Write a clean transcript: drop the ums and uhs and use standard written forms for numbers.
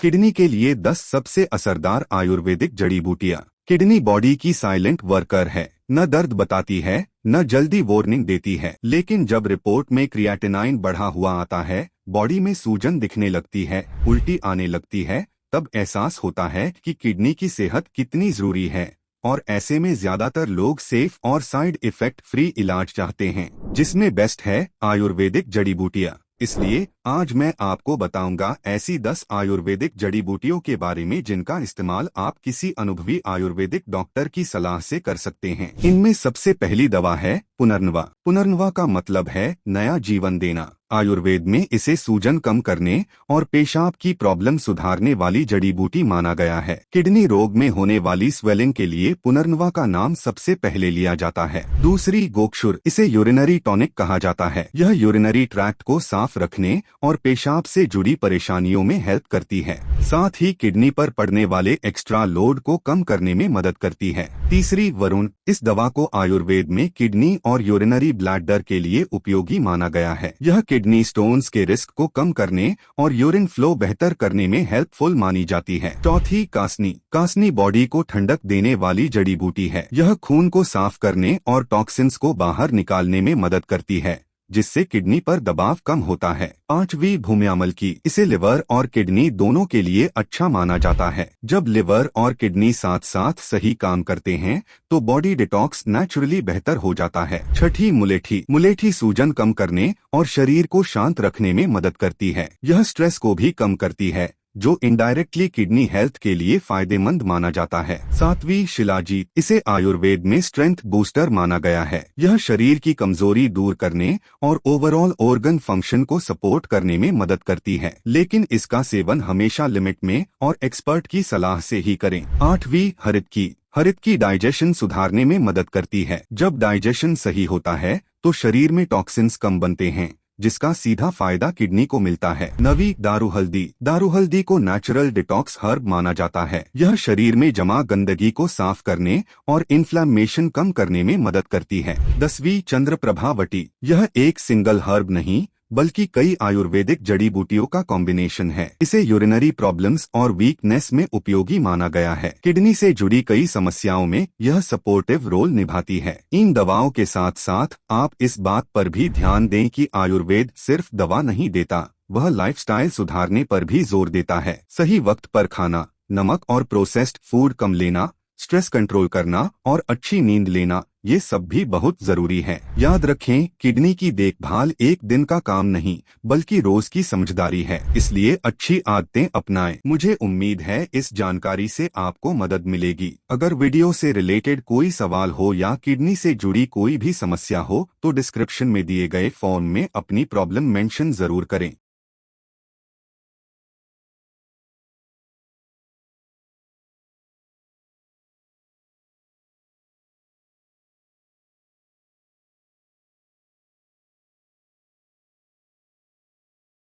Kidney के लिए 10 सबसे असरदार आयुर्वेदिक जड़ी बूटियां। किडनी बॉडी की साइलेंट वर्कर है, न दर्द बताती है न जल्दी वार्निंग देती है, लेकिन जब रिपोर्ट में क्रिएटिनाइन बढ़ा हुआ आता है, बॉडी में सूजन दिखने लगती है, उल्टी आने लगती है, तब एहसास होता है कि किडनी की सेहत कितनी जरूरी है। और ऐसे में ज्यादातर लोग सेफ और साइड इफेक्ट फ्री इलाज चाहते हैं, जिसमें बेस्ट है आयुर्वेदिक जड़ी बूटियां। इसलिए आज मैं आपको बताऊंगा ऐसी 10 आयुर्वेदिक जड़ी बूटियों के बारे में जिनका इस्तेमाल आप किसी अनुभवी आयुर्वेदिक डॉक्टर की सलाह से कर सकते हैं। इनमें सबसे पहली दवा है पुनर्नवा। पुनर्नवा का मतलब है नया जीवन देना। आयुर्वेद में इसे सूजन कम करने और पेशाब की प्रॉब्लम सुधारने वाली जड़ी बूटी माना गया है। किडनी रोग में होने वाली स्वेलिंग के लिए पुनर्नवा का नाम सबसे पहले लिया जाता है। दूसरी गोक्षुर, इसे यूरिनरी टॉनिक कहा जाता है। यह यूरिनरी ट्रैक्ट को साफ रखने और पेशाब से जुड़ी परेशानियों में हेल्प करती है। साथ ही किडनी पर पड़ने वाले एक्स्ट्रा लोड को कम करने में मदद करती है। तीसरी वरुण, इस दवा को आयुर्वेद में किडनी और यूरिनरी ब्लैडर के लिए उपयोगी माना गया है। यह किडनी स्टोन्स के रिस्क को कम करने और यूरिन फ्लो बेहतर करने में हेल्पफुल मानी जाती है। चौथी कासनी। कासनी बॉडी को ठंडक देने वाली जड़ी बूटी है। यह खून को साफ करने और टॉक्सिन्स को बाहर निकालने में मदद करती है, जिससे किडनी पर दबाव कम होता है। पांचवी भूम्यामल की, इसे लिवर और किडनी दोनों के लिए अच्छा माना जाता है। जब लिवर और किडनी साथ साथ सही काम करते हैं तो बॉडी डिटॉक्स नेचुरली बेहतर हो जाता है। छठी मुलेठी। मुलेठी सूजन कम करने और शरीर को शांत रखने में मदद करती है। यह स्ट्रेस को भी कम करती है, जो इनडायरेक्टली किडनी हेल्थ के लिए फायदेमंद माना जाता है। सातवीं शिलाजीत, इसे आयुर्वेद में स्ट्रेंथ बूस्टर माना गया है। यह शरीर की कमजोरी दूर करने और ओवरऑल ऑर्गन फंक्शन को सपोर्ट करने में मदद करती है, लेकिन इसका सेवन हमेशा लिमिट में और एक्सपर्ट की सलाह से ही करें। आठवीं हरित की। हरित की डाइजेशन सुधारने में मदद करती है। जब डाइजेशन सही होता है तो शरीर में टॉक्सिन्स कम बनते हैं, जिसका सीधा फायदा किडनी को मिलता है। नवी दारूहल्दी। दारूहल्दी को नेचुरल डिटॉक्स हर्ब माना जाता है। यह शरीर में जमा गंदगी को साफ करने और इन्फ्लेमेशन कम करने में मदद करती है। 10वीं चंद्रप्रभावटी। यह एक सिंगल हर्ब नहीं बल्कि कई आयुर्वेदिक जड़ी बूटियों का कॉम्बिनेशन है। इसे यूरिनरी प्रॉब्लम्स और वीकनेस में उपयोगी माना गया है। किडनी से जुड़ी कई समस्याओं में यह सपोर्टिव रोल निभाती है। इन दवाओं के साथ साथ आप इस बात पर भी ध्यान दें कि आयुर्वेद सिर्फ दवा नहीं देता, वह लाइफस्टाइल सुधारने पर भी जोर देता है। सही वक्त पर खाना, नमक और प्रोसेस्ड फूड कम लेना, स्ट्रेस कंट्रोल करना और अच्छी नींद लेना, ये सब भी बहुत जरूरी है। याद रखें, किडनी की देखभाल एक दिन का काम नहीं बल्कि रोज की समझदारी है, इसलिए अच्छी आदतें अपनाएं। मुझे उम्मीद है इस जानकारी से आपको मदद मिलेगी। अगर वीडियो से रिलेटेड कोई सवाल हो या किडनी से जुड़ी कोई भी समस्या हो तो डिस्क्रिप्शन में दिए गए फॉर्म में अपनी प्रॉब्लम मेंशन जरूर करें।